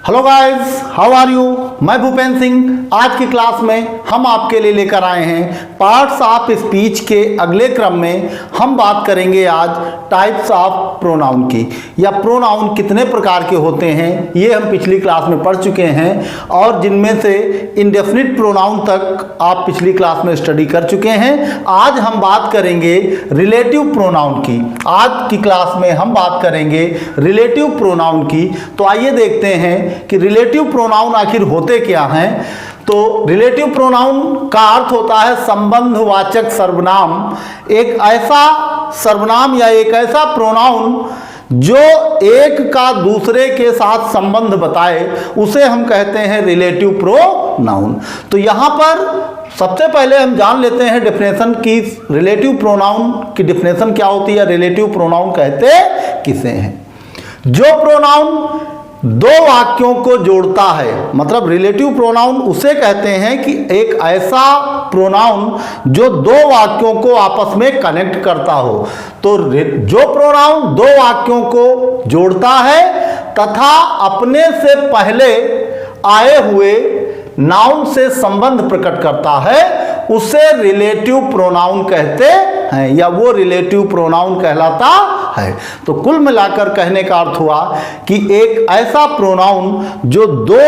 Hello guys, how are you. मैं भूपेंद्र सिंह। आज की क्लास में हम आपके लिए लेकर आए हैं पार्ट्स ऑफ स्पीच के अगले क्रम में हम बात करेंगे आज टाइप्स ऑफ प्रोनाउन की, या प्रोनाउन कितने प्रकार के होते हैं ये हम पिछली क्लास में पढ़ चुके हैं, और जिनमें से इंडेफिनिट प्रोनाउन तक आप पिछली क्लास में स्टडी कर चुके हैं। आज हम बात करेंगे रिलेटिव प्रोनाउन की। आज की क्लास में हम बात करेंगे रिलेटिव प्रोनाउन की। तो आइए देखते हैं कि रिलेटिव प्रोनाउन आखिर होते क्या हैं। तो रिलेटिव प्रोनाउन का अर्थ होता है संबंधवाचक सर्वनाम। एक ऐसा सर्वनाम या एक ऐसा प्रोनाउन जो एक का दूसरे के साथ संबंध बताए, उसे हम कहते हैं रिलेटिव प्रोनाउन। तो यहां पर सबसे पहले हम जान लेते हैं डेफिनेशन की। रिलेटिव प्रोनाउन की डेफिनेशन क्या होती है, रिलेटिव प्रोनाउन कहते किसे हैं? जो प्रोनाउन दो वाक्यों को जोड़ता है, मतलब रिलेटिव प्रोनाउन उसे कहते हैं कि एक ऐसा प्रोनाउन जो दो वाक्यों को आपस में कनेक्ट करता हो। तो जो प्रोनाउन दो वाक्यों को जोड़ता है तथा अपने से पहले आए हुए नाउन से संबंध प्रकट करता है, उसे रिलेटिव प्रोनाउन कहते हैं, या वो रिलेटिव प्रोनाउन कहलाता है। तो कुल मिलाकर कहने का अर्थ हुआ कि एक ऐसा प्रोनाउन जो दो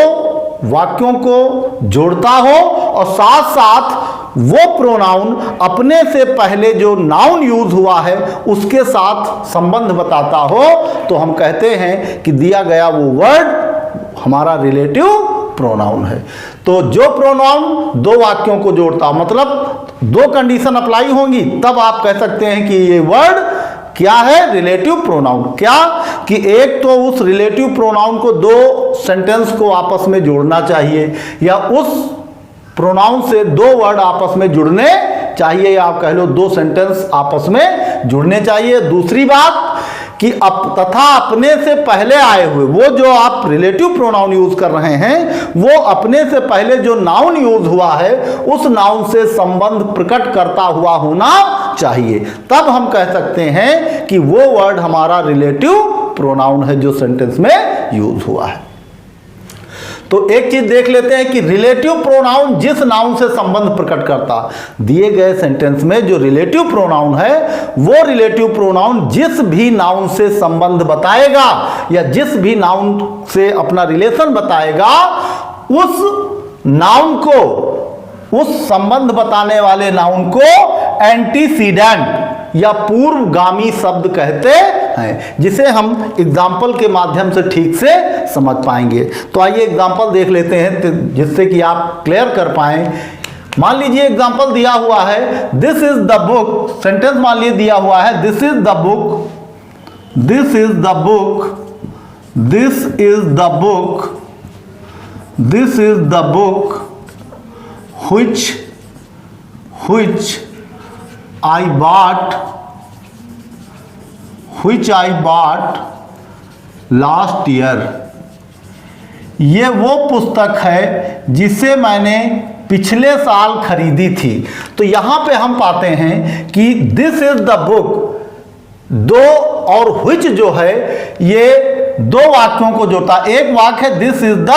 वाक्यों को जोड़ता हो और साथ साथ वो प्रोनाउन अपने से पहले जो नाउन यूज हुआ है उसके साथ संबंध बताता हो, तो हम कहते हैं कि दिया गया वो वर्ड हमारा रिलेटिव प्रोनाउन है। तो जो प्रोनाउन दो वाक्यों को जोड़ता, मतलब दो कंडीशन अप्लाई होंगी तब आप कह सकते हैं कि ये वर्ड क्या है, रिलेटिव प्रोनाउन। क्या कि एक तो उस रिलेटिव प्रोनाउन को दो सेंटेंस को आपस में जोड़ना चाहिए, या उस प्रोनाउन से दो वर्ड आपस में जुड़ने चाहिए, या आप कह लो दो सेंटेंस आपस में जुड़ने चाहिए। दूसरी बात कि तथा अपने से पहले आए हुए, वो जो आप रिलेटिव प्रोनाउन यूज कर रहे हैं वो अपने से पहले जो नाउन यूज हुआ है उस नाउन से संबंध प्रकट करता हुआ होना चाहिए। तब हम कह सकते हैं कि वो वर्ड हमारा रिलेटिव प्रोनाउन है जो सेंटेंस में यूज हुआ है। तो एक चीज देख लेते हैं कि रिलेटिव प्रोनाउन जिस नाउन से संबंध प्रकट करता, दिए गए सेंटेंस में जो रिलेटिव प्रोनाउन है वो रिलेटिव प्रोनाउन जिस भी नाउन से संबंध बताएगा या जिस भी नाउन से अपना रिलेशन बताएगा, उस नाउन को, उस संबंध बताने वाले नाउन को एंटीसीडेंट या पूर्वगामी शब्द कहते हैं, जिसे हम एग्जाम्पल के माध्यम से ठीक से समझ पाएंगे। तो आइए एग्जाम्पल देख लेते हैं जिससे कि आप क्लियर कर पाएं। मान लीजिए एग्जाम्पल दिया हुआ है, this is the book. Sentence मान लीजिए दिया हुआ है, this is the book, this is the book, this is the book, this is the book which I bought last year। ये वो पुस्तक है जिसे मैंने पिछले साल खरीदी थी। तो यहां पे हम पाते हैं कि दिस इज द बुक, दो और which जो है ये दो वाक्यों को जोड़ता। एक वाक्य है दिस इज द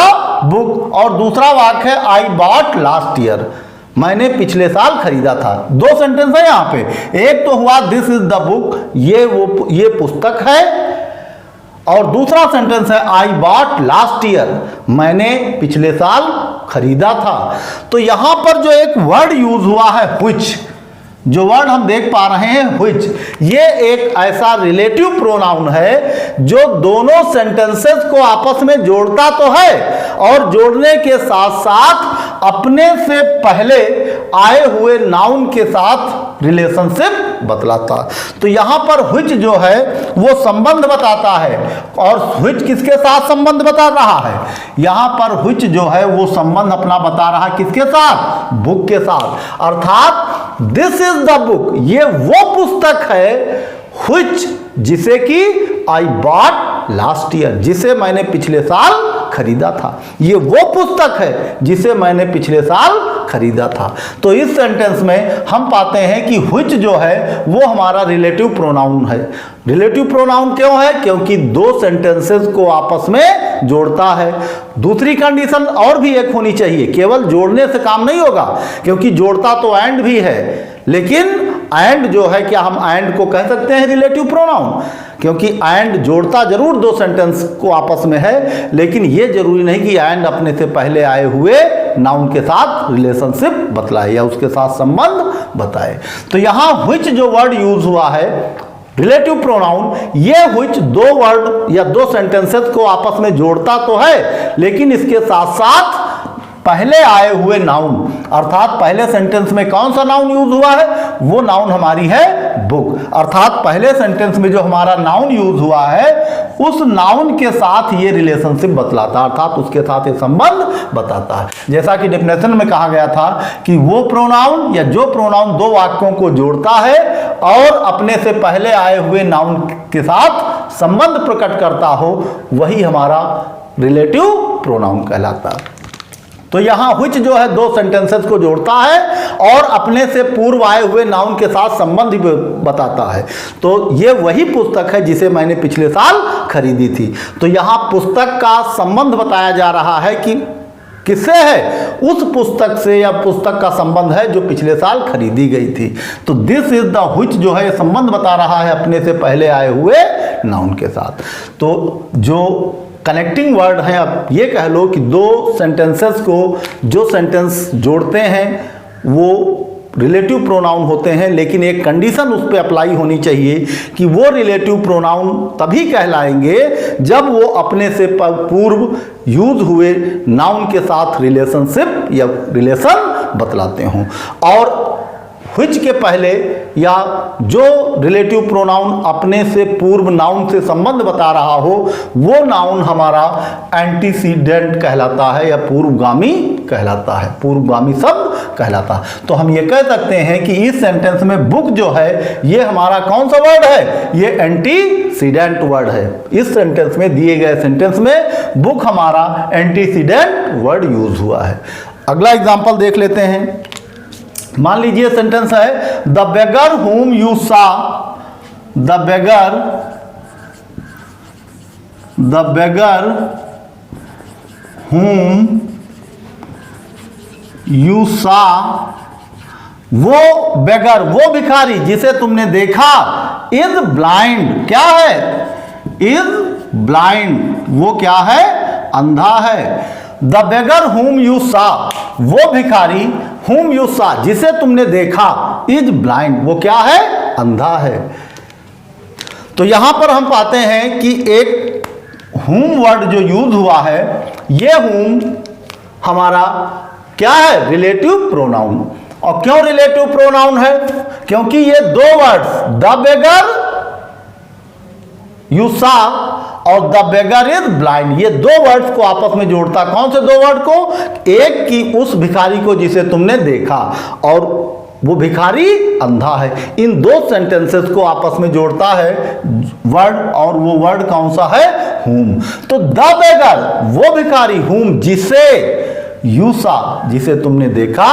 बुक और दूसरा वाक्य है आई बॉट लास्ट ईयर, मैंने पिछले साल खरीदा था। दो सेंटेंस है यहां पे। एक तो हुआ दिस इज द बुक, ये पुस्तक है, और दूसरा सेंटेंस है आई बॉट लास्ट ईयर, मैंने पिछले साल खरीदा था। तो यहां पर जो एक वर्ड यूज हुआ है which, जो वर्ड हम देख पा रहे हैं which, ये एक ऐसा रिलेटिव प्रोनाउन है जो दोनों सेंटेंसेस को आपस में जोड़ता तो है और जोड़ने के साथ साथ अपने से पहले आए हुए नाउन के साथ रिलेशनशिप बतलाता। तो यहां पर which जो है वो संबंध बताता है, और which किसके साथ संबंध बता रहा है? यहां पर which जो है वो संबंध अपना बता रहा है किसके साथ? बुक के साथ। अर्थात दिस इज द बुक, ये वो पुस्तक है which, जिसे कि आई बॉट लास्ट ईयर, जिसे मैंने पिछले साल खरीदा था। ये वो पुस्तक है जिसे मैंने पिछले साल खरीदा था। तो इस सेंटेंस में हम पाते हैं कि व्हिच जो है वो हमारा रिलेटिव प्रोनाउन है। रिलेटिव प्रोनाउन क्यों है? क्योंकि दो सेंटेंसेस को आपस में जोड़ता है। दूसरी कंडीशन और भी एक होनी चाहिए, केवल जोड़ने से काम नहीं होगा, क्योंकि जोड़ता तो एंड भी है, लेकिन एंड जो है, क्या हम एंड को कह सकते हैं रिलेटिव प्रोनाउन? क्योंकि एंड जोड़ता जरूर दो सेंटेंस को आपस में है, लेकिन यह जरूरी नहीं कि एंड अपने से पहले आए हुए नाउन के साथ रिलेशनशिप बतलाए या उसके साथ संबंध बताए। तो यहां व्हिच जो वर्ड यूज हुआ है रिलेटिव प्रोनाउन, ये व्हिच दो वर्ड या दो सेंटेंसेस को आपस में जोड़ता तो है, लेकिन इसके साथ साथ पहले आए हुए नाउन, अर्थात पहले सेंटेंस में कौन सा नाउन यूज हुआ है? वो नाउन हमारी है बुक। अर्थात पहले सेंटेंस में जो हमारा नाउन यूज हुआ है उस नाउन के साथ ये रिलेशनशिप बतलाता है, अर्थात उसके साथ ये संबंध बताता है। जैसा कि डेफिनेशन में कहा गया था कि वो प्रोनाउन या जो प्रोनाउन दो वाक्यों को जोड़ता है और अपने से पहले आए हुए नाउन के साथ संबंध प्रकट करता हो, वही हमारा रिलेटिव प्रोनाउन कहलाता है। तो यहां व्हिच जो है दो सेंटेंसेस को जोड़ता है और अपने से पूर्व आए हुए नाउन के साथ संबंध भी बताता है। तो ये वही पुस्तक है जिसे मैंने पिछले साल खरीदी थी। तो यहां पुस्तक का संबंध बताया जा रहा है कि किससे है? उस पुस्तक से, या पुस्तक का संबंध है जो पिछले साल खरीदी गई थी। तो दिस इज द व्हिच जो है संबंध बता रहा है अपने से पहले आए हुए नाउन के साथ। तो जो कनेक्टिंग वर्ड है, आप ये कह लो कि दो सेंटेंसेस को जो सेंटेंस जोड़ते हैं वो रिलेटिव प्रोनाउन होते हैं, लेकिन एक कंडीशन उस पर अप्लाई होनी चाहिए कि वो रिलेटिव प्रोनाउन तभी कहलाएंगे जब वो अपने से पूर्व यूज हुए नाउन के साथ रिलेशनशिप या रिलेशन बतलाते हों। और व्हिच के पहले या जो रिलेटिव प्रोनाउन अपने से पूर्व नाउन से संबंध बता रहा हो वो नाउन हमारा एंटीसीडेंट कहलाता है या पूर्वगामी कहलाता है, पूर्वगामी शब्द कहलाता है। तो हम ये कह सकते हैं कि इस सेंटेंस में बुक जो है ये हमारा कौन सा वर्ड है? ये एंटीसीडेंट वर्ड है। इस सेंटेंस में, दिए गए सेंटेंस में बुक हमारा एंटीसीडेंट वर्ड यूज हुआ है। अगला एग्जांपल देख लेते हैं। मान लीजिए सेंटेंस है the beggar whom you saw, the beggar whom you saw, वो बेगर, वो भिखारी जिसे तुमने देखा, इज ब्लाइंड, क्या है? इज ब्लाइंड, वो क्या है? अंधा है। The beggar whom you saw, वो भिखारी whom you saw, जिसे तुमने देखा, इज ब्लाइंड, वो क्या है? अंधा है। तो यहां पर हम पाते हैं कि एक whom वर्ड जो यूज हुआ है, ये whom हमारा क्या है? Relative pronoun. और क्यों रिलेटिव प्रोनाउन है? क्योंकि ये दो वर्ड्स द बेगर यू सा और द बेगर इज ब्लाइंड, ये दो वर्ड्स को आपस में जोड़ता। कौन से दो वर्ड को? एक की उस भिखारी को जिसे तुमने देखा, और वो भिखारी अंधा है। इन दो सेंटेंसेस को आपस में जोड़ता है वर्ड, और वो वर्ड कौन सा है? whom। तो द बेगर, वो भिखारी, whom जिसे, यू सा जिसे तुमने देखा,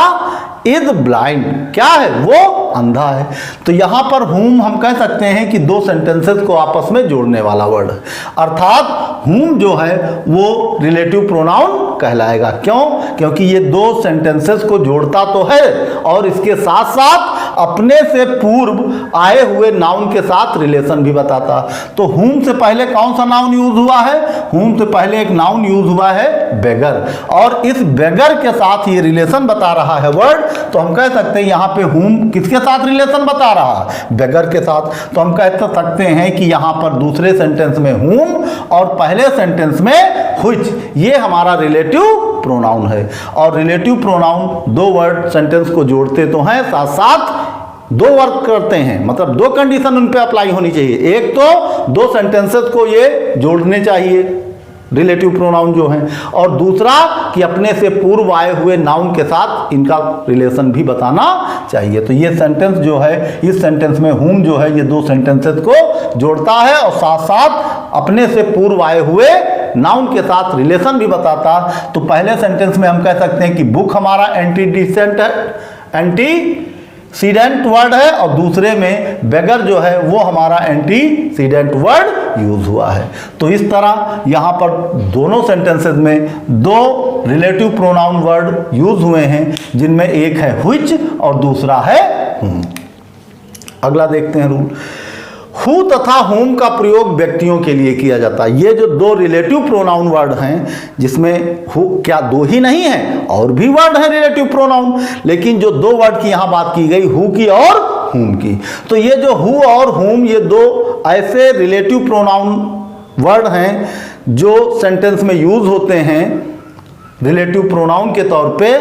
इज ब्लाइंड, क्या है? वो अंधा है। तो यहां पर whom हम कह सकते हैं कि दो सेंटेंसेस को आपस में जोड़ने वाला वर्ड है, अर्थात whom जो है वो रिलेटिव प्रोनाउन कहलाएगा। क्यों? क्योंकि ये दो सेंटेंसेस को जोड़ता तो है और इसके साथ साथ अपने से पूर्व आए हुए नाउन के साथ रिलेशन भी बताता। तो whom से पहले कौन सा नाउन यूज हुआ है? whom से पहले एक नाउन यूज हुआ है बेगर, और इस बेगर के साथ ये रिलेशन बता रहा है वर्ड। तो हम कह सकते हैं यहाँ पे whom किसके साथ रिलेशन बता रहा है? बेगर के साथ। तो हम कह सकते हैं कि यहाँ पर दूसरे सेंटेंस में whom और पहले सेंटेंस में which, ये हमारा रिलेटिव प्रोनाउन है। और रिलेटिव प्रोनाउन दो वर्ड सेंटेंस को जोड़ते तो हैं, साथ साथ दो वर्क करते हैं, मतलब दो कंडीशन उन पे अप्लाई होनी चाहिए। एक तो दो सेंटेंसेस को ये जोड़ने चाहिए रिलेटिव प्रोनाउन जो है, और दूसरा कि अपने से पूर्व आए हुए नाउन के साथ इनका रिलेशन भी बताना चाहिए। तो ये सेंटेंस जो है, इस सेंटेंस में whom जो है ये दो सेंटेंसेस को जोड़ता है और साथ साथ अपने से पूर्व आए हुए नाउन के साथ रिलेशन भी बताता। तो पहले सेंटेंस में हम कह सकते हैं कि बुक हमारा एंटीसीडेंट वर्ड है और दूसरे में बेगर जो है वो हमारा एंटीसीडेंट वर्ड यूज हुआ है। तो इस तरह यहाँ पर दोनों सेंटेंसेस में दो रिलेटिव प्रोनाउन वर्ड यूज हुए हैं, जिनमें एक है व्हिच और दूसरा है whom। अगला देखते हैं रूल। हु तथा होम का प्रयोग व्यक्तियों के लिए किया जाता है। ये जो दो रिलेटिव प्रोनाउन वर्ड हैं, जिसमें हु क्या दो ही नहीं है, और भी वर्ड हैं रिलेटिव प्रोनाउन, लेकिन जो दो वर्ड की यहां बात की गई हु की और होम की। तो ये जो हु और होम, ये दो ऐसे रिलेटिव प्रोनाउन वर्ड हैं जो सेंटेंस में यूज होते हैं रिलेटिव प्रोनाउन के तौर पे।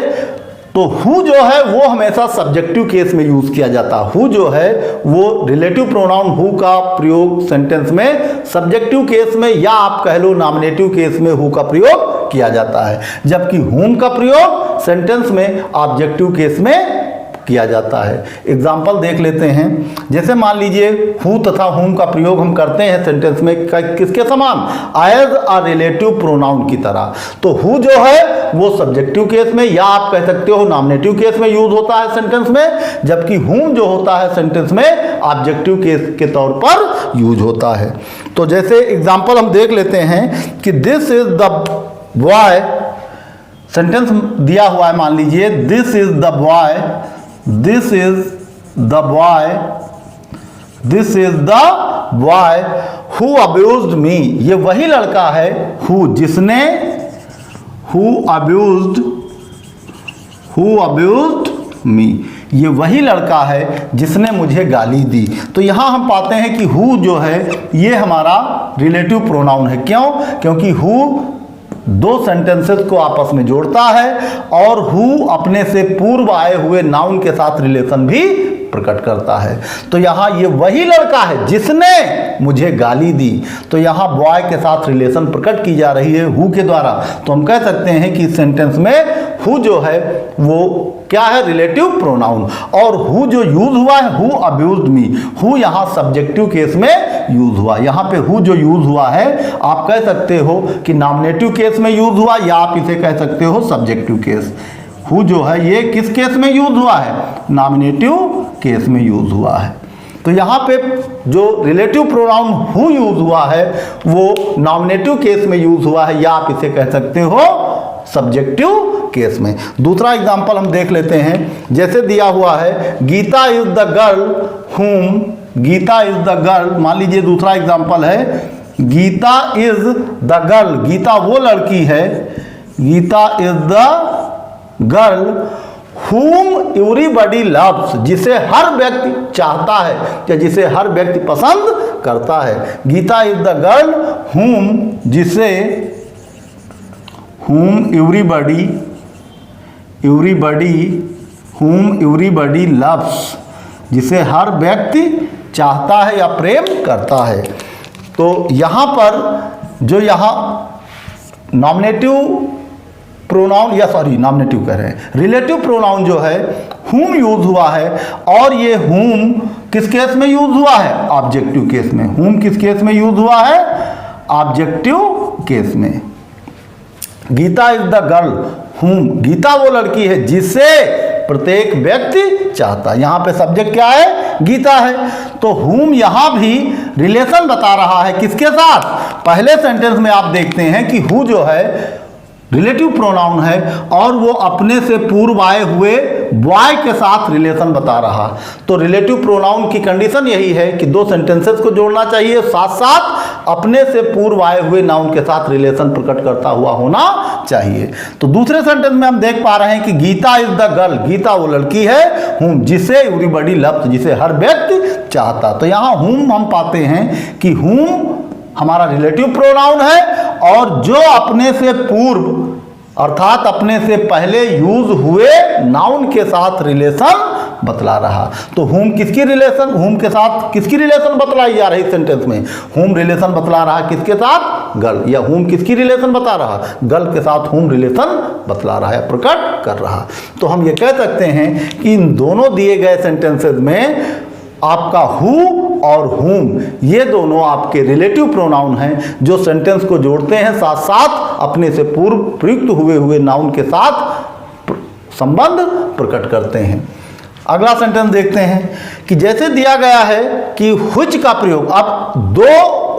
तो हु जो है वो हमेशा सब्जेक्टिव केस में यूज किया जाता है। हु जो है वो रिलेटिव प्रोनाउन हु का प्रयोग सेंटेंस में सब्जेक्टिव केस में, या आप कह लो नॉमिनेटिव केस में हु का प्रयोग किया जाता है, जबकि होम का प्रयोग सेंटेंस में ऑब्जेक्टिव केस में किया जाता है। एग्जाम्पल देख लेते हैं। जैसे मान लीजिए हु तथा होम का प्रयोग हम करते हैं सेंटेंस में किसके समान, एज अ रिलेटिव प्रोनाउन की तरह। तो हु जो है वो सब्जेक्टिव केस में, या आप कह सकते हो नॉमिनेटिव केस में यूज होता है सेंटेंस में, जबकि होम जो होता है सेंटेंस में ऑब्जेक्टिव केस के तौर पर यूज होता है। तो जैसे एग्जाम्पल हम देख लेते हैं कि this is the boy, sentence दिया हुआ है, मान लीजिए this is the boy, this is the boy, this is the boy who abused me. ये वही लड़का है हु जिसने, हु अब्यूज्ड मी, ये वही लड़का है जिसने मुझे गाली दी। तो यहां हम पाते हैं कि हु जो है ये हमारा रिलेटिव प्रोनाउन है। क्यों? क्योंकि हु दो सेंटेंसेस को आपस में जोड़ता है और हु अपने से पूर्व आए हुए नाउन के साथ रिलेशन भी प्रकट करता है। तो यहाँ ये वही लड़का है जिसने मुझे गाली दी। तो यहाँ बॉय के साथ रिलेशन प्रकट की जा रही है हु के द्वारा। तो हम कह सकते हैं कि इस सेंटेंस में हु जो है वो क्या है, रिलेटिव प्रोनाउन। और हु जो यूज हुआ है हु अब्यूज्ड मी, हु यहाँ सब्जेक्टिव केस में यूज हुआ। यहाँ पे हु जो यूज हुआ है आप कह सकते हो कि नॉमिनेटिव केस में यूज हुआ, या आप इसे कह सकते हो सब्जेक्टिव केस। हु जो है ये किस केस में यूज हुआ है, नॉमिनेटिव केस में यूज हुआ है। तो यहाँ पे जो रिलेटिव प्रोनाउन हु यूज हुआ है वो नॉमिनेटिव केस में यूज हुआ है, या आप इसे कह सकते हो सब्जेक्टिव केस में। दूसरा एग्जांपल हम देख लेते हैं। जैसे दिया हुआ है गीता इज द गर्ल हुम, गीता इज द गर्ल, मान लीजिए दूसरा एग्जांपल है Geeta is the girl, Geeta वो लड़की है, Geeta is the girl whom everybody loves, जिसे हर व्यक्ति चाहता है या जिसे हर व्यक्ति पसंद करता है। Geeta is the girl whom, जिसे whom everybody loves, जिसे हर व्यक्ति चाहता है या प्रेम करता है। तो यहाँ पर जो यहाँ नॉमिनेटिव प्रोनाउन, या सॉरी नॉमिनेटिव कह रहे हैं, रिलेटिव प्रोनाउन जो है whom यूज हुआ है, और ये whom किस केस में यूज हुआ है, ऑब्जेक्टिव केस में। whom किस केस में यूज हुआ है, ऑब्जेक्टिव केस में। Geeta is the girl whom, Geeta वो लड़की है जिसे प्रत्येक व्यक्ति चाहता है। यहाँ पे सब्जेक्ट क्या है, गीता है। तो whom यहाँ भी रिलेशन बता रहा है किसके साथ, पहले सेंटेंस में आप देखते हैं कि who जो है रिलेटिव प्रोनाउन है और वो अपने से पूर्व आए हुए बॉय के साथ रिलेशन बता रहा। तो रिलेटिव प्रोनाउन की कंडीशन यही है कि दो सेंटेंसेस को जोड़ना चाहिए, साथ साथ अपने से पूर्व आए हुए नाउन के साथ रिलेशन प्रकट करता हुआ होना चाहिए। तो दूसरे सेंटेंस में हम देख पा रहे हैं कि Geeta is the girl, Geeta वो लड़की है whom, जिसे एवरीबॉडी लव्स, जिसे हर व्यक्ति चाहता। तो यहाँ whom हम पाते हैं कि whom हमारा रिलेटिव प्रोनाउन है और जो अपने से पूर्व अर्थात अपने से पहले यूज हुए नाउन के साथ रिलेशन बतला रहा। तो whom किसकी रिलेशन, whom के साथ किसकी रिलेशन बतलाई जा रही सेंटेंस में, whom रिलेशन बतला रहा किसके साथ, गर्ल, या whom किसकी रिलेशन बता रहा, गर्ल के साथ whom रिलेशन बतला रहा है, प्रकट कर रहा। तो हम ये कह सकते हैं कि इन दोनों दिए गए सेंटेंसेस में आपका हु और whom ये दोनों आपके रिलेटिव प्रोनाउन हैं जो सेंटेंस को जोड़ते हैं, साथ साथ अपने से पूर्व प्रयुक्त हुए नाउन के साथ संबंध प्रकट करते हैं। अगला सेंटेंस देखते हैं कि जैसे दिया गया है कि which का प्रयोग, अब दो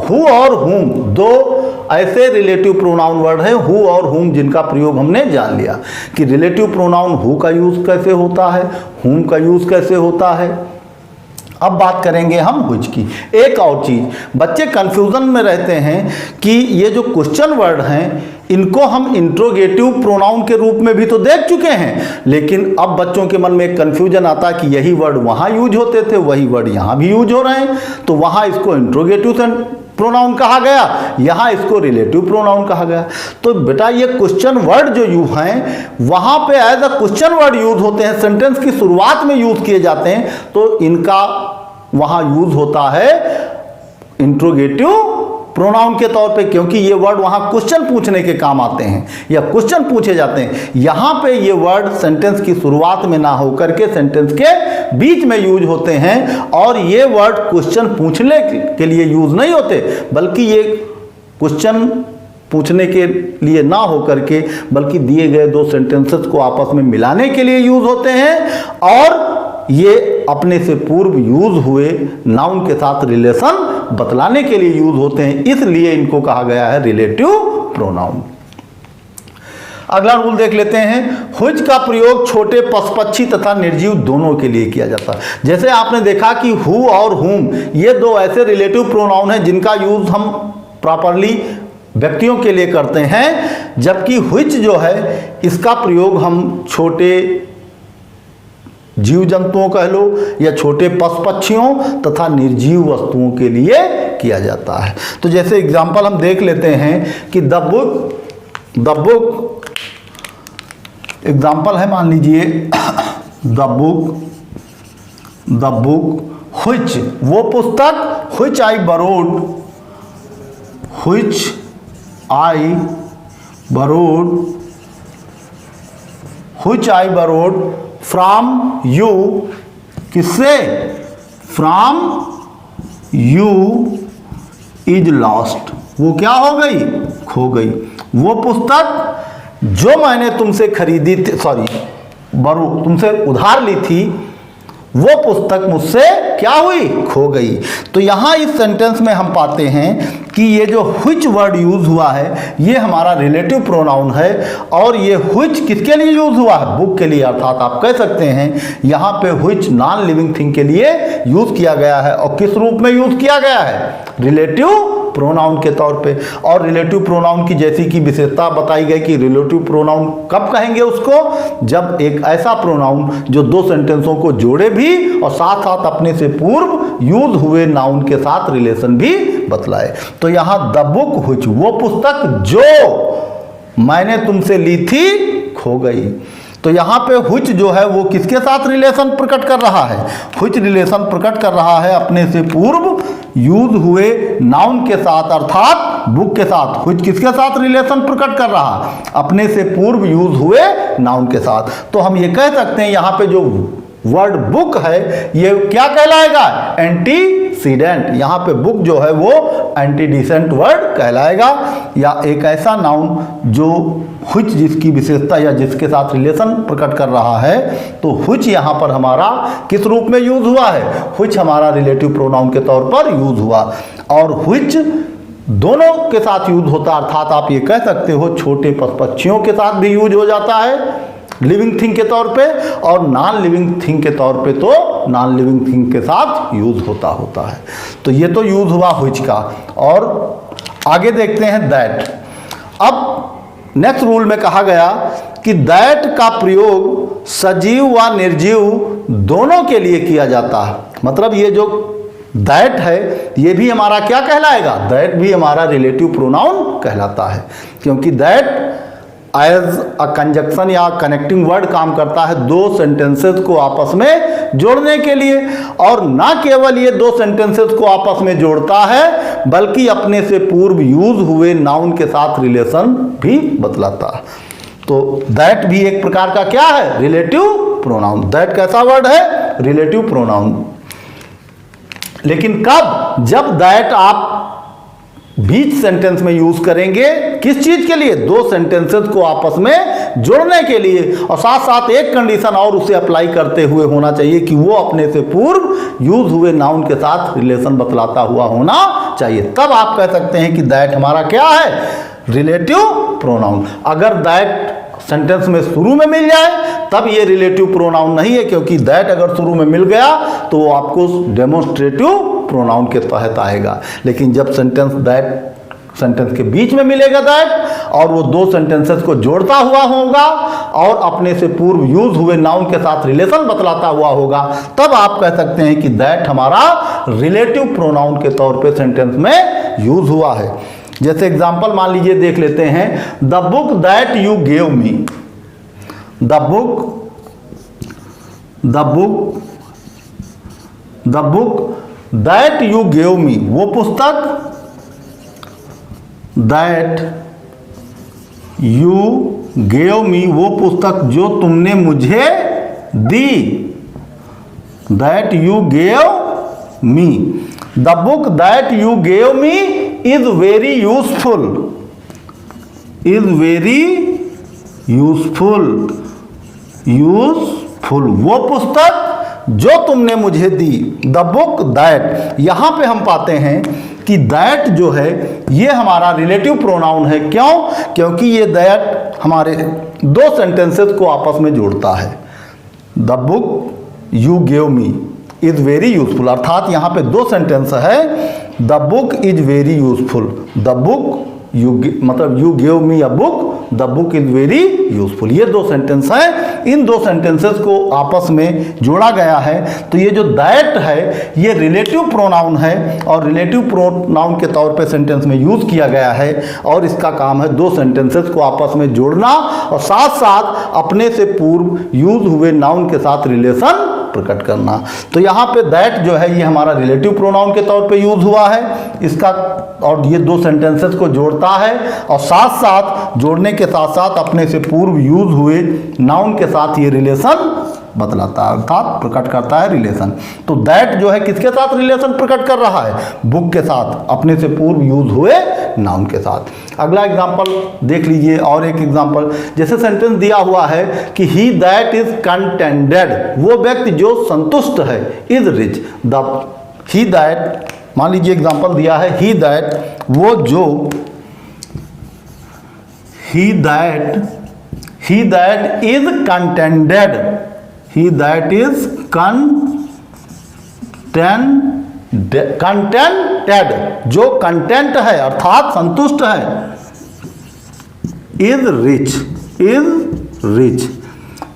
who और whom, दो ऐसे रिलेटिव प्रोनाउन वर्ड है who और whom जिनका प्रयोग हमने जान लिया कि रिलेटिव प्रोनाउन who का यूज कैसे होता है, whom का यूज कैसे होता है। अब बात करेंगे हम which की। एक और चीज, बच्चे कंफ्यूजन में रहते हैं कि ये जो क्वेश्चन वर्ड हैं इनको हम इंट्रोगेटिव प्रोनाउन के रूप में भी तो देख चुके हैं, लेकिन अब बच्चों के मन में एक कंफ्यूजन आता कि यही वर्ड वहां यूज होते थे, वही वर्ड यहां भी यूज हो रहे हैं, तो वहां इसको इंट्रोगेटिव प्रोनाउन कहा गया, यहां इसको रिलेटिव प्रोनाउन कहा गया। तो बेटा ये क्वेश्चन वर्ड जो यूज हैं वहां पे as a question word use होते हैं, सेंटेंस की शुरुआत में यूज किए जाते हैं, तो इनका वहां यूज होता है इंट्रोगेटिव प्रोनाउन के तौर पे, क्योंकि ये वर्ड वहां क्वेश्चन पूछने के काम आते हैं या क्वेश्चन पूछे जाते हैं। यहां पे ये वर्ड सेंटेंस की शुरुआत में ना होकर के सेंटेंस के बीच में यूज होते हैं, और ये वर्ड क्वेश्चन पूछने के लिए यूज नहीं होते, बल्कि ये क्वेश्चन पूछने के लिए ना होकर के बल्कि दिए गए दो सेंटेंसेस को आपस में मिलाने के लिए यूज होते हैं, और ये अपने से पूर्व यूज हुए नाउन के साथ रिलेशन बतलाने के लिए यूज होते हैं, इसलिए इनको कहा गया है रिलेटिव प्रोनाउन। अगला रूल देख लेते हैं, which का प्रयोग छोटे पशु-पक्षी तथा निर्जीव दोनों के लिए किया जाता है। जैसे आपने देखा कि who और whom ये दो ऐसे रिलेटिव प्रोनाउन हैं जिनका यूज हम प्रॉपरली व्यक्तियों के लिए करते हैं, जबकि which जो है इसका प्रयोग हम छोटे जीव जंतुओं कह लो या छोटे पशु पक्षियों तथा निर्जीव वस्तुओं के लिए किया जाता है। तो जैसे एग्जांपल हम देख लेते हैं कि द बुक एग्जांपल है, मान लीजिए द बुक which वो पुस्तक which I borrowed from you, किससे, फ्रॉम यू इज लॉस्ट, वो क्या हो गई, खो गई। वो पुस्तक जो मैंने तुमसे खरीदी थी, तुमसे उधार ली थी, वो पुस्तक मुझसे क्या हुई, खो गई। तो यहां इस सेंटेंस में हम पाते हैं कि ये जो which वर्ड यूज हुआ है ये हमारा रिलेटिव प्रोनाउन है, और ये which किसके लिए यूज हुआ है, बुक के लिए। अर्थात आप कह सकते हैं यहाँ पे which नॉन लिविंग थिंग के लिए यूज किया गया है, और किस रूप में यूज किया गया है, रिलेटिव प्रोनाउन के तौर पे। और रिलेटिव प्रोनाउन की जैसी कि विशेषता बताई गई कि रिलेटिव प्रोनाउन कब कहेंगे उसको, जब एक ऐसा प्रोनाउन जो दो सेंटेंसों को जोड़े भी और साथ साथ अपने से पूर्व यूज हुए नाउन के साथ रिलेशन भी बतलाए। तो यहां द बुक which वो पुस्तक जो मैंने तुमसे ली थी खो गई। तो यहाँ पे which जो है वो किसके साथ रिलेशन प्रकट कर रहा है, which रिलेशन प्रकट कर रहा है अपने से पूर्व यूज हुए नाउन के साथ, अर्थात बुक के साथ। which किसके साथ रिलेशन प्रकट कर रहा है, अपने से पूर्व यूज हुए नाउन के साथ। तो हम ये कह सकते हैं यहाँ पे जो वर्ड बुक है ये क्या कहलाएगा, एंटीसीडेंट। यहाँ पे बुक जो है वो एंटीडिसेंट वर्ड कहलाएगा, या एक ऐसा नाउन जो which जिसकी विशेषता या जिसके साथ रिलेशन प्रकट कर रहा है। तो which यहाँ पर हमारा किस रूप में यूज हुआ है, which हमारा रिलेटिव प्रोनाउन के तौर पर यूज हुआ, और which दोनों के साथ यूज होता, अर्थात आप ये कह सकते हो छोटे पक्षियों के साथ भी यूज हो जाता है लिविंग थिंग के तौर पे, और नॉन लिविंग थिंग के तौर पे तो नॉन लिविंग थिंग के साथ यूज होता है। तो ये तो यूज हुआ which का। और आगे देखते हैं दैट। अब नेक्स्ट रूल में कहा गया कि दैट का प्रयोग सजीव व निर्जीव दोनों के लिए किया जाता है। मतलब ये जो दैट है ये भी हमारा क्या कहलाएगा, दैट भी हमारा रिलेटिव प्रोनाउन कहलाता है, क्योंकि दैट एज अ कंजक्शन या कनेक्टिंग वर्ड काम करता है दो सेंटेंसेस को आपस में जोड़ने के लिए। और ना केवल ये दो सेंटेंसेस को आपस में जोड़ता है बल्कि अपने से पूर्व यूज हुए नाउन के साथ रिलेशन भी बतलाता है। तो दैट भी एक प्रकार का क्या है, रिलेटिव प्रोनाउन। दैट कैसा वर्ड है, रिलेटिव प्रोनाउन। लेकिन कब? जब दैट आप बीच सेंटेंस में यूज करेंगे। किस चीज के लिए? दो सेंटेंसेस को आपस में जोड़ने के लिए, और साथ साथ एक कंडीशन और उसे अप्लाई करते हुए होना चाहिए कि वो अपने से पूर्व यूज हुए नाउन के साथ रिलेशन बतलाता हुआ होना चाहिए। तब आप कह सकते हैं कि दैट हमारा क्या है? Relative pronoun. अगर दैट सेंटेंस में शुरू में मिल जाए तब ये रिलेटिव प्रोनाउन नहीं है, क्योंकि दैट अगर शुरू में मिल गया तो वो आपको डेमोन्स्ट्रेटिव प्रोनाउन के तहत आएगा। लेकिन जब सेंटेंस के बीच में मिलेगा दैट और वो दो सेंटेंसेस को जोड़ता हुआ होगा और अपने से पूर्व यूज हुए नाउन के साथ रिलेशन बतलाता हुआ होगा, तब आप कह सकते हैं कि दैट हमारा रिलेटिव प्रोनाउन के तौर पे सेंटेंस में यूज हुआ है। जैसे एग्जांपल मान लीजिए देख लेते हैं, the book that you gave me. The book that you gave मी, वो पुस्तक दैट यू गेव मी, वो पुस्तक जो तुमने मुझे दी। That you gave me, the book that you gave me is very useful. Is very useful, वो पुस्तक जो तुमने मुझे दी। द बुक दैट, यहां पे हम पाते हैं कि दैट जो है ये हमारा रिलेटिव प्रोनाउन है। क्यों? क्योंकि ये दैट हमारे दो सेंटेंसेस को आपस में जोड़ता है। The book you gave me is very useful, अर्थात यहां पे दो सेंटेंस है। The book is very useful, the book मतलब you gave me a book, the book is very useful, ये दो सेंटेंस है। इन दो सेंटेंसेस को आपस में जोड़ा गया है। तो ये जो दैट है ये रिलेटिव प्रोनाउन है और रिलेटिव प्रोनाउन के तौर पे सेंटेंस में यूज किया गया है, और इसका काम है दो सेंटेंसेस को आपस में जोड़ना और साथ साथ अपने से पूर्व यूज हुए नाउन के साथ रिलेशन प्रकट करना। तो यहाँ पे दैट जो है ये हमारा रिलेटिव प्रोनाउन के तौर पे यूज हुआ है इसका, और ये दो सेंटेंसेस को जोड़ता है और साथ साथ जोड़ने के साथ साथ अपने से पूर्व यूज हुए नाउन के साथ ये रिलेशन बतलाता है, अर्थात प्रकट करता है रिलेशन। तो दैट जो है किसके साथ रिलेशन प्रकट कर रहा है? बुक के साथ, अपने से पूर्व यूज हुए नाउन के साथ। अगला एग्जांपल देख लीजिए, और एक एग्जांपल, जैसे सेंटेंस दिया हुआ है कि ही दैट इज कंटेंटेड, वो व्यक्ति जो संतुष्ट है, is rich. The he that, मान लीजिए एग्जांपल दिया है ही दैट, वो जो, he that is contented, he that is contented, जो कंटेंट है अर्थात संतुष्ट है, is rich।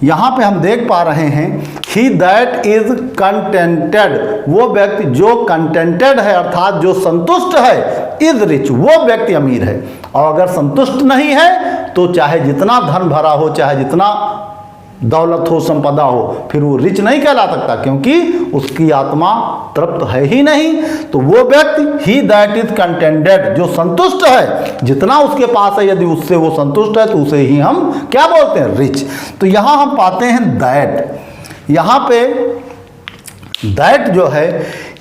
यहां पे हम देख पा रहे हैं he that is contented, वो व्यक्ति जो कंटेंटेड है अर्थात जो संतुष्ट है, is rich, वो व्यक्ति अमीर है। और अगर संतुष्ट नहीं है तो चाहे जितना धन भरा हो, चाहे जितना दौलत हो, संपदा हो, फिर वो रिच नहीं कहला सकता, क्योंकि उसकी आत्मा तृप्त है ही नहीं। तो वो व्यक्ति ही दैट इज कंटेंटेड, जो संतुष्ट है, जितना उसके पास है यदि उससे वो संतुष्ट है तो उसे ही हम क्या बोलते हैं? रिच। तो यहां हम पाते हैं दैट, यहां पे दैट जो है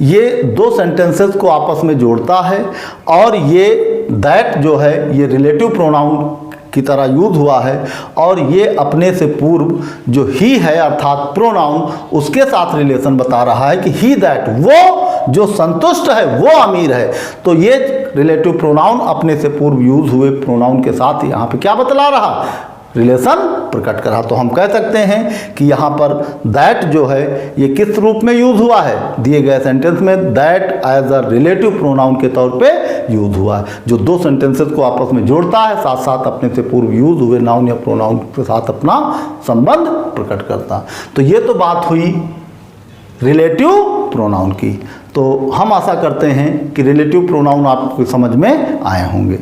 ये दो सेंटेंसेस को आपस में जोड़ता है, और ये दैट जो है ये रिलेटिव प्रोनाउन की तरह यूज हुआ है, और ये अपने से पूर्व जो ही है अर्थात प्रोनाउन, उसके साथ रिलेशन बता रहा है कि ही दैट, वो जो संतुष्ट है वो अमीर है। तो ये रिलेटिव प्रोनाउन अपने से पूर्व यूज हुए प्रोनाउन के साथ यहाँ पे क्या बतला रहा? रिलेशन प्रकट करा। तो हम कह सकते हैं कि यहाँ पर दैट जो है ये किस रूप में यूज हुआ है? दिए गए सेंटेंस में that as a relative pronoun के तौर पे यूज हुआ है, जो दो सेंटेंसेस को आपस में जोड़ता है, साथ साथ अपने से पूर्व यूज हुए नाउन या प्रोनाउन के साथ अपना संबंध प्रकट करता है। तो ये तो बात हुई रिलेटिव प्रोनाउन की। तो हम आशा करते हैं कि रिलेटिव प्रोनाउन आपको समझ में आए होंगे।